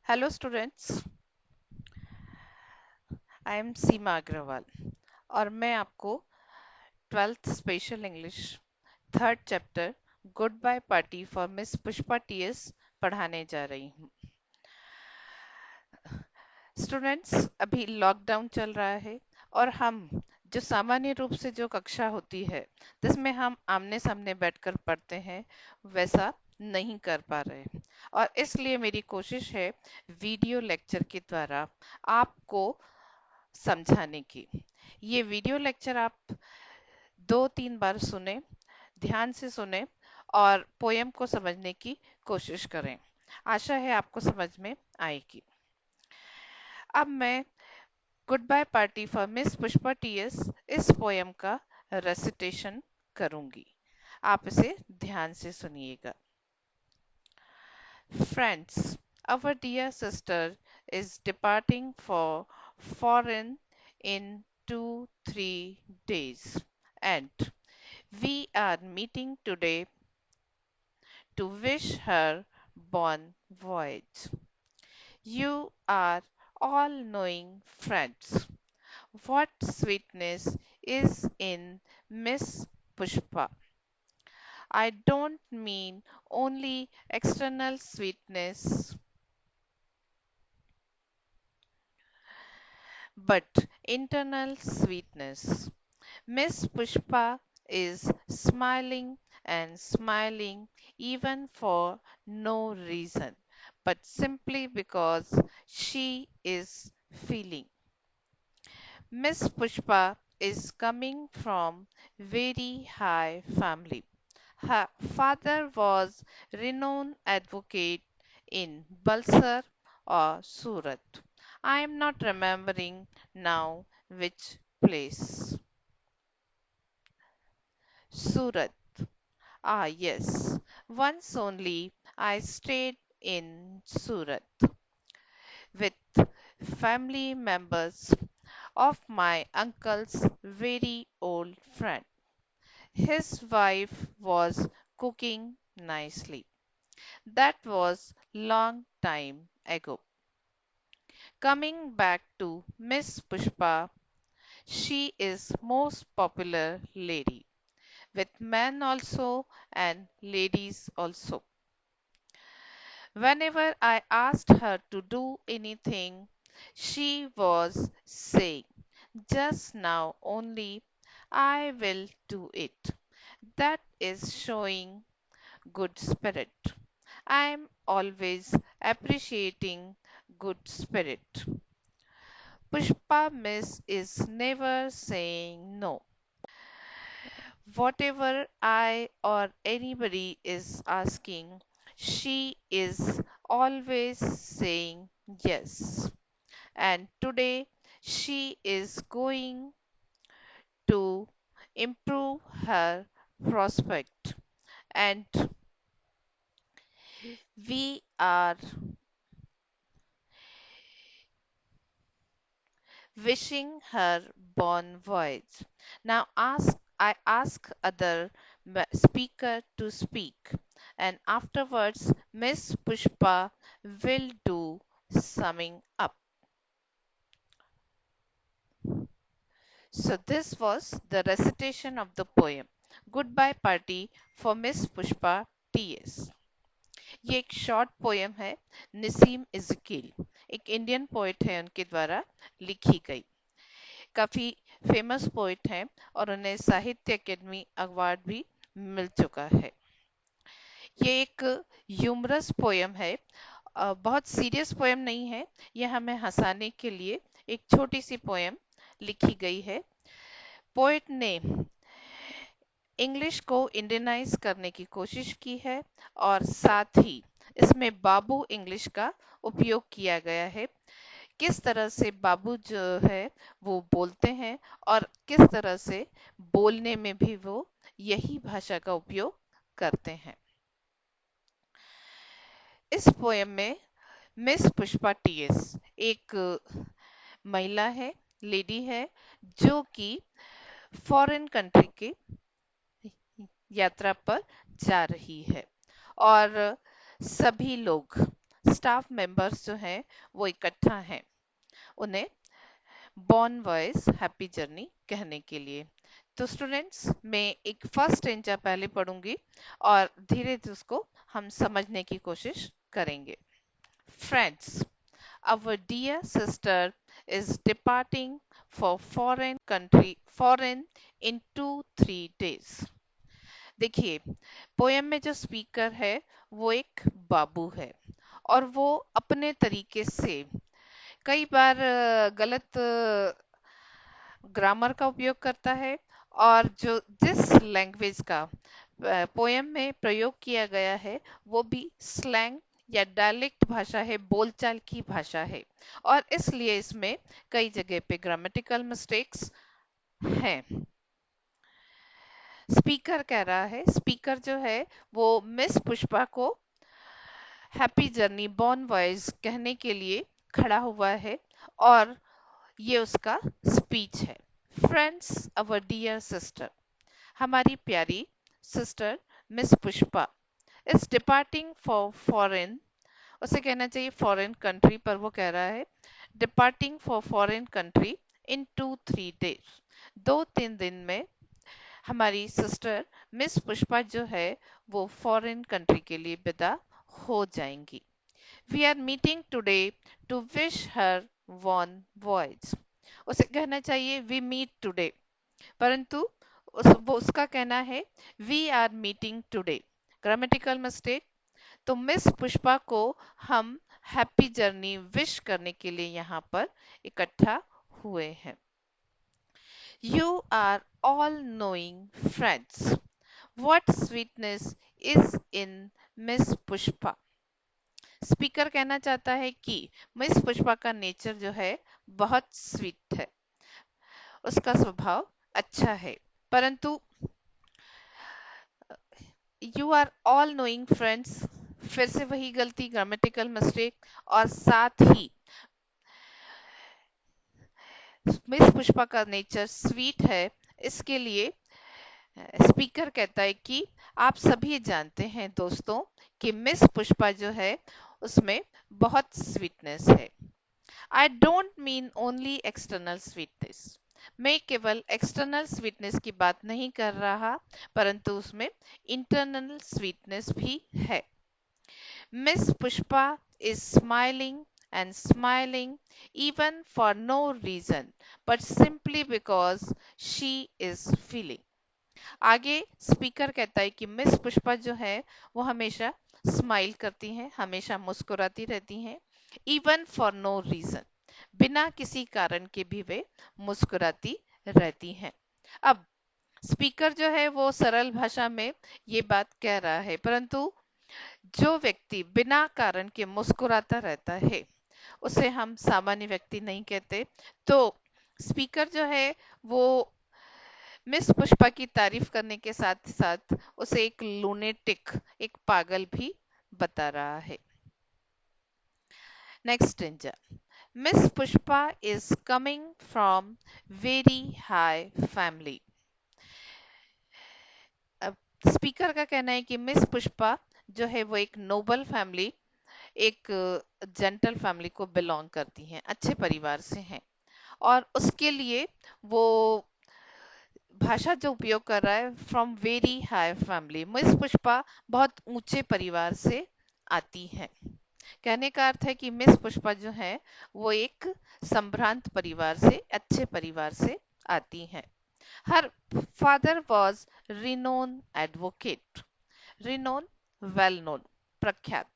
Hello students, I am Seema Agrawal और मैं आपको 12th special English third chapter goodbye party for Miss Pushpa TS पढ़ाने जा रही हूँ। स्टूडेंट्स, अभी लॉकडाउन चल रहा है और हम जो सामान्य रूप से जो कक्षा होती है जिसमें हम आमने सामने बैठकर पढ़ते हैं वैसा नहीं कर पा रहे और इसलिए मेरी कोशिश है वीडियो लेक्चर के द्वारा आपको समझाने की। ये वीडियो लेक्चर आप 2-3 बार सुने, ध्यान से सुने और पोयम को समझने की कोशिश करें। आशा है आपको समझ में आएगी। अब मैं goodbye party for Miss Pushpa TS इस पोयम का रेसिटेशन करूंगी। आप इसे ध्यान से सुनिएगा। Friends, our dear sister is departing for foreign in 2-3 days, and we are meeting today to wish her bon voyage. You are all knowing friends. What sweetness is in Miss Pushpa. I don't mean only external sweetness, but internal sweetness. Miss Pushpa is smiling and smiling even for no reason, but simply because she is feeling. Miss Pushpa is coming from very high family. Her father was renowned advocate in Balsar or Surat. I am not remembering now which place. Surat. Ah, yes. Once only I stayed in Surat with family members of my uncle's very old friend. His wife was cooking nicely. That was long time ago. Coming back to Miss Pushpa, she is most popular lady with men also and ladies also. Whenever I asked her to do anything, she was saying, just now only I will do it. That is showing good spirit. I am always appreciating good spirit. Pushpa Miss is never saying no. Whatever I or anybody is asking, she is always saying yes. And today she is going to improve her prospect. And we are wishing her bon voyage. Now I ask other speaker to speak and afterwards Miss Pushpa will do summing up. So this was the recitation of the poem Goodbye Party for Miss Pushpa T.S. ये एक short poem है नसीम इज़कील, एक Indian poet है, उनके द्वारा लिखी गई। काफी फेमस पोइट हैं और उन्हें साहित्य अकेडमी अवार्ड भी मिल चुका है। ये एक ह्यूमरस पोयम है, बहुत सीरियस पोयम नहीं है। यह हमें हंसाने के लिए एक छोटी सी पोयम लिखी गई है। पोएट ने इंग्लिश को इंडियनाइज करने की कोशिश की है और साथ ही इसमें बाबू इंग्लिश का उपयोग किया गया है। किस तरह से बाबू जो है वो बोलते हैं और किस तरह से बोलने में भी वो यही भाषा का उपयोग करते हैं। इस पोयम में मिस पुष्पा टीएस एक महिला है, लेडी है, जो कि फॉरेन कंट्री की यात्रा पर जा रही है और सभी लोग स्टाफ मेंबर्स जो हैं वो इकट्ठा हैं उन्हें बॉर्न वॉइस हैप्पी जर्नी कहने के लिए। तो स्टूडेंट्स मैं एक फर्स्ट स्टेंजा पहले पढ़ूंगी और धीरे धीरे उसको हम समझने की कोशिश करेंगे। Friends, our dear sister is departing for foreign in 2-3 days। देखिए, पोयम में जो स्पीकर है वो एक बाबू है और वो अपने तरीके से कई बार गलत ग्रामर का उपयोग करता है और जो जिस लैंग्वेज का पोयम में प्रयोग किया गया है वो भी स्लैंग या डायलेक्ट भाषा है, बोलचाल की भाषा है और इसलिए इसमें कई जगह पे ग्रामेटिकल मिस्टेक्स हैं। स्पीकर कह रहा है, स्पीकर जो है वो मिस पुष्पा को हैप्पी जर्नी बॉर्न वॉइस कहने के लिए खड़ा हुआ है और ये उसका स्पीच है। फ्रेंड्स, अवर डियर सिस्टर, हमारी प्यारी sister miss Pushpa is departing for foreign, उसे कहना चाहिए फॉरेन कंट्री पर वो कह रहा है departing for foreign country in 2-3 days. 2-3 दिन में हमारी सिस्टर मिस पुष्पा जो है वो फॉरेन कंट्री के लिए विदा हो जाएंगी। We are meeting today to wish her bon voyage, उसे कहना चाहिए वी मीट टुडे, परंतु वो उसका कहना है we are meeting today, grammatical mistake. तो मिस पुष्पा को हम हैप्पी जर्नी विश करने के लिए यहाँ पर इकट्ठा हुए हैं। You are all knowing friends. What sweetness is in Miss Pushpa? Speaker कहना चाहता है कि मिस पुष्पा का नेचर जो है बहुत स्वीट है, उसका स्वभाव अच्छा है, परंतु you are all knowing friends, फिर से वही गलती, ग्रामेटिकल मिस्टेक, और साथ ही मिस पुष्पा का नेचर स्वीट है, इसके लिए स्पीकर कहता है कि आप सभी जानते हैं दोस्तों कि मिस पुष्पा जो है उसमें बहुत स्वीटनेस है। I don't mean only external sweetness, मैं केवल एक्सटर्नल स्वीटनेस की बात नहीं कर रहा, परंतु उसमें इंटरनल स्वीटनेस भी है। Miss Pushpa is smiling and smiling even for no reason but simply because she is feeling। आगे स्पीकर कहता है कि मिस पुष्पा जो है वो हमेशा स्माइल करती हैं, हमेशा मुस्कुराती रहती हैं, इवन फॉर नो रीजन, बिना किसी कारण के भी वे मुस्कुराती रहती हैं। अब स्पीकर जो है वो सरल भाषा में ये बात कह रहा है, परंतु जो व्यक्ति बिना कारण के मुस्कुराता रहता है उसे हम सामान्य व्यक्ति नहीं कहते। तो स्पीकर जो है वो मिस पुष्पा की तारीफ करने के साथ साथ उसे एक लूनेटिक, एक पागल भी बता रहा है। Next danger, miss Pushpa is coming from very high family. अब स्पीकर का कहना है कि मिस पुष्पा जो है वो एक नोबल फैमिली, एक जेंटल फैमिली को बिलोंग करती हैं, अच्छे परिवार से हैं और उसके लिए वो भाषा जो उपयोग कर रहा है from very high family, miss Pushpa बहुत ऊंचे परिवार से आती हैं। कहने का अर्थ है कि मिस पुष्पा जो है वो एक संभ्रांत परिवार से, अच्छे परिवार से आती हैं। Her father was renowned advocate, renowned well known, प्रख्यात।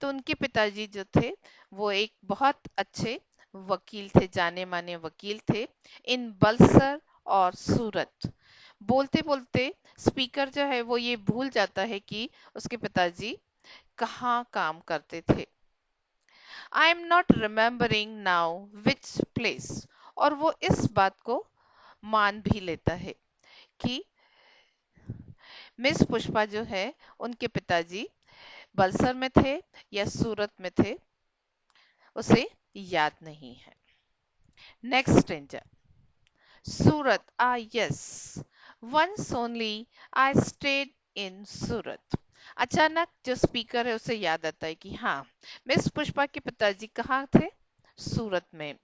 तो उनके पिताजी जो थे वो एक बहुत अच्छे वकील थे, जाने माने वकील थे इन बलसर और सूरत। बोलते बोलते स्पीकर जो है वो ये भूल जाता है कि उसके पिताजी कहाँ काम करते थे। I am not remembering now which place, और वो इस बात को मान भी लेता है कि मिस पुष्पा जो है उनके पिताजी बलसर में थे या सूरत में थे, उसे याद नहीं है। Next danger, Surat, ah yes, once only I stayed in सूरत। अचानक जो स्पीकर है उसे याद आता है कि हाँ, मिस पुष्पा के पिताजी कहाँ थे? सूरत में।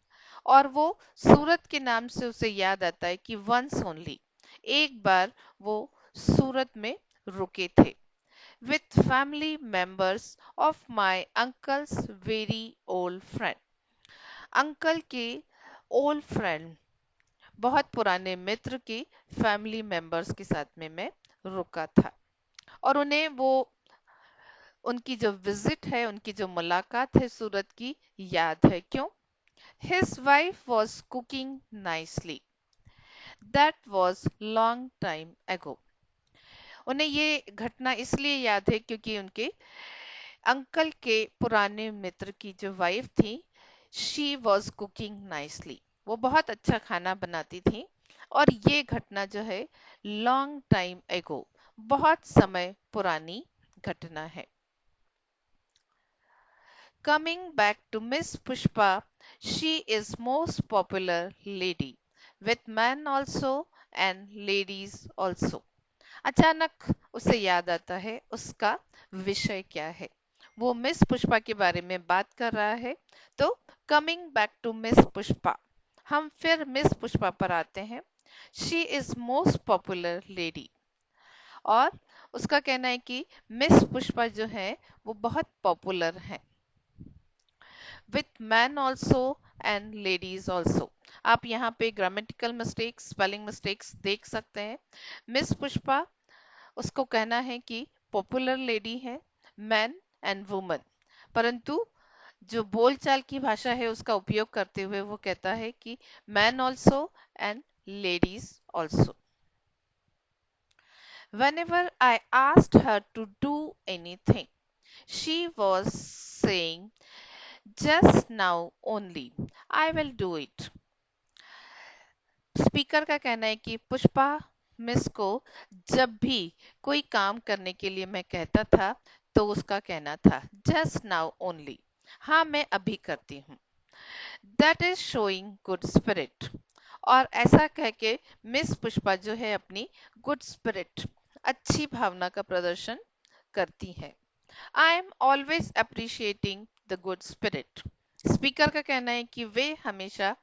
और वो सूरत के नाम से उसे याद आता है कि वंस ओनली, एक बार वो सूरत में रुके थे with family members of my uncle's very old friend. Uncle के ओल्ड फ्रेंड, बहुत पुराने मित्र की फैमिली मेंबर्स के साथ में मैं रुका था। और उन्हें वो उनकी जो विजिट है, उनकी जो मुलाकात है सूरत की, याद है। क्यों? His wife was cooking nicely. That was long time ago. उन्हें ये घटना इसलिए याद है क्योंकि उनके अंकल के पुराने मित्र की जो वाइफ थी, शी वॉज कुकिंग नाइसली, वो बहुत अच्छा खाना बनाती थी। और ये घटना जो है, लॉन्ग टाइम एगो, बहुत समय पुरानी घटना है। Coming back to Miss Pushpa, she is most popular lady with men also and ladies also. अचानक उसे याद आता है उसका विषय क्या है। वो मिस पुष्पा के बारे में बात कर रहा है। तो coming back to Miss Pushpa, हम फिर मिस पुष्पा पर आते हैं। She is most popular lady. और उसका कहना है कि मिस पुष्पा जो है वो बहुत पॉपुलर है with man also and ladies also. आप यहाँ पे ग्रामेटिकल मिस्टेक्स, स्पेलिंग मिस्टेक्स देख सकते हैं। मिस पुष्पा, उसको कहना है कि पॉपुलर लेडी है, मैन एंड वुमन, परंतु जो बोलचाल की भाषा है उसका उपयोग करते हुए वो कहता है कि man also and ladies also. Whenever I asked her to do anything, she was saying, just now only, I will do it. Speaker का कहना है कि पुष्पा मिस को जब भी कोई काम करने के लिए मैं कहता था, तो उसका कहना था जस्ट नाउ ओनली, हाँ मैं अभी करती हूँ। That is showing good spirit. और ऐसा कह के मिस पुष्पा जो है अपनी गुड स्पिरिट, अच्छी भावना का प्रदर्शन करती है। I am always appreciating the good spirit. Speaker का कहना है कि वे हमेशा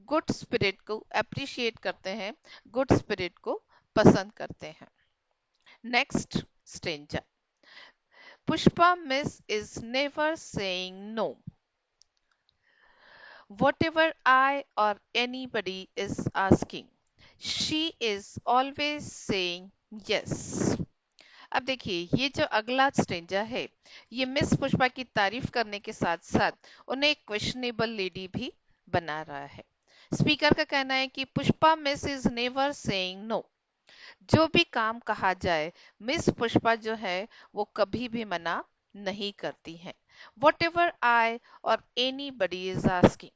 गुड स्पिरिट को अप्रिशिएट करते हैं, गुड स्पिरिट को पसंद करते हैं। Next, stranger. Pushpa Miss is never saying no whatever I or anybody is asking. She is always saying yes. अब देखिए, ये जो अगला स्टेंजा है, ये मिस पुष्पा की तारीफ करने के साथ साथ उन्हें एक क्वेश्चनेबल लेडी भी बना रहा है। स्पीकर का कहना है कि Pushpa Miss is never saying no. जो भी काम कहा जाए, मिस पुष्पा जो है वो कभी भी मना नहीं करती हैं। वट एवर आई और एनी बडी इज आस्किंग,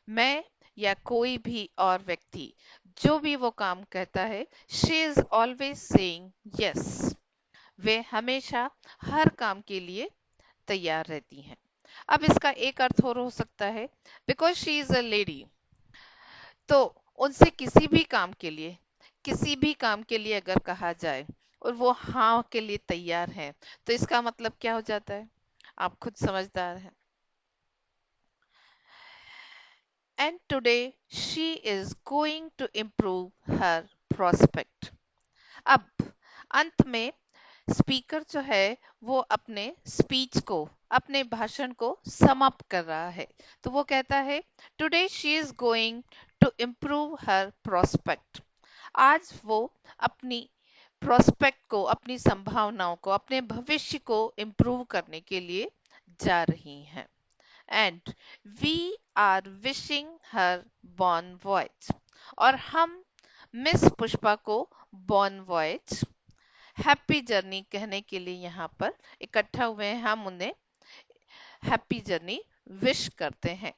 मैं या कोई भी और व्यक्ति जो भी वो काम कहता है, she is always saying yes. वे हमेशा हर काम के लिए तैयार रहती हैं। अब इसका एक अर्थ और हो सकता है, because she is a lady, तो उनसे किसी भी काम के लिए अगर कहा जाए और वो हाँ के लिए तैयार है, तो इसका मतलब क्या हो जाता है? आप खुद समझदार हैं। And today she is going to improve her prospect. अब अंत में स्पीकर जो है वो अपने स्पीच को, अपने भाषण को सम अप कर रहा है। तो वो कहता है, today she is going to improve her prospect. आज वो अपनी प्रोस्पेक्ट को, अपनी संभावनाओं को, अपने भविष्य को इम्प्रूव करने के लिए जा रही हैं। And we are wishing her bon voyage. और हम मिस पुष्पा को बॉर्न वॉयज, हैप्पी जर्नी कहने के लिए यहाँ पर इकट्ठा हुए हैं। हम उन्हें हैप्पी जर्नी विश करते हैं।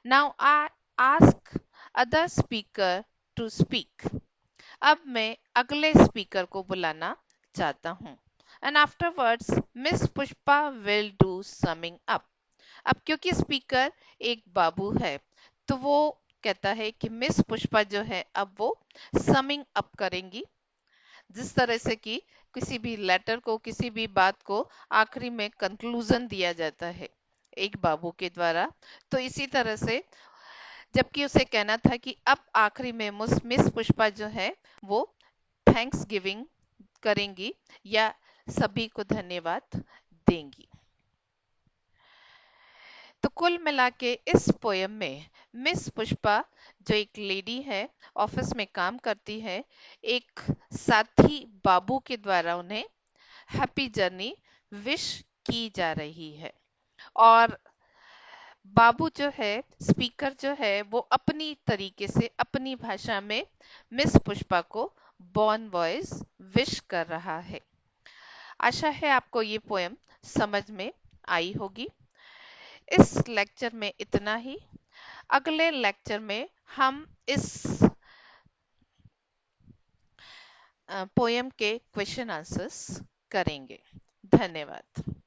Now I ask other speaker to speak. अब मैं अगले स्पीकर को बुलाना चाहता हूँ। And afterwards Miss Pushpa will do summing up. अब क्योंकि स्पीकर एक बाबू है, तो वो कहता है कि मिस पुष्पा जो है अब वो समिंग अप करेंगी। जिस तरह से कि किसी भी लेटर को, किसी भी बात को आखिरी में कंक्लूजन दिया जाता है एक बाबू के द्वारा, तो इसी तरह से जबकि उसे कहना था कि अब आखिरी में मिस पुष्पा जो है वो थैंक्स गिविंग करेंगी या सभी को धन्यवाद देंगी। तो कुल मिला के इस पोयम में मिस पुष्पा जो एक लेडी है, ऑफिस में काम करती है, एक साथी बाबू के द्वारा उन्हें हैप्पी जर्नी विश की जा रही है। और बाबू जो है, स्पीकर जो है, वो अपनी तरीके से अपनी भाषा में मिस पुष्पा को बॉर्न वॉइस विश कर रहा है। आशा है आपको ये पोयम समझ में आई होगी। इस लेक्चर में इतना ही। अगले लेक्चर में हम इस पोयम के क्वेश्चन आंसर्स करेंगे। धन्यवाद।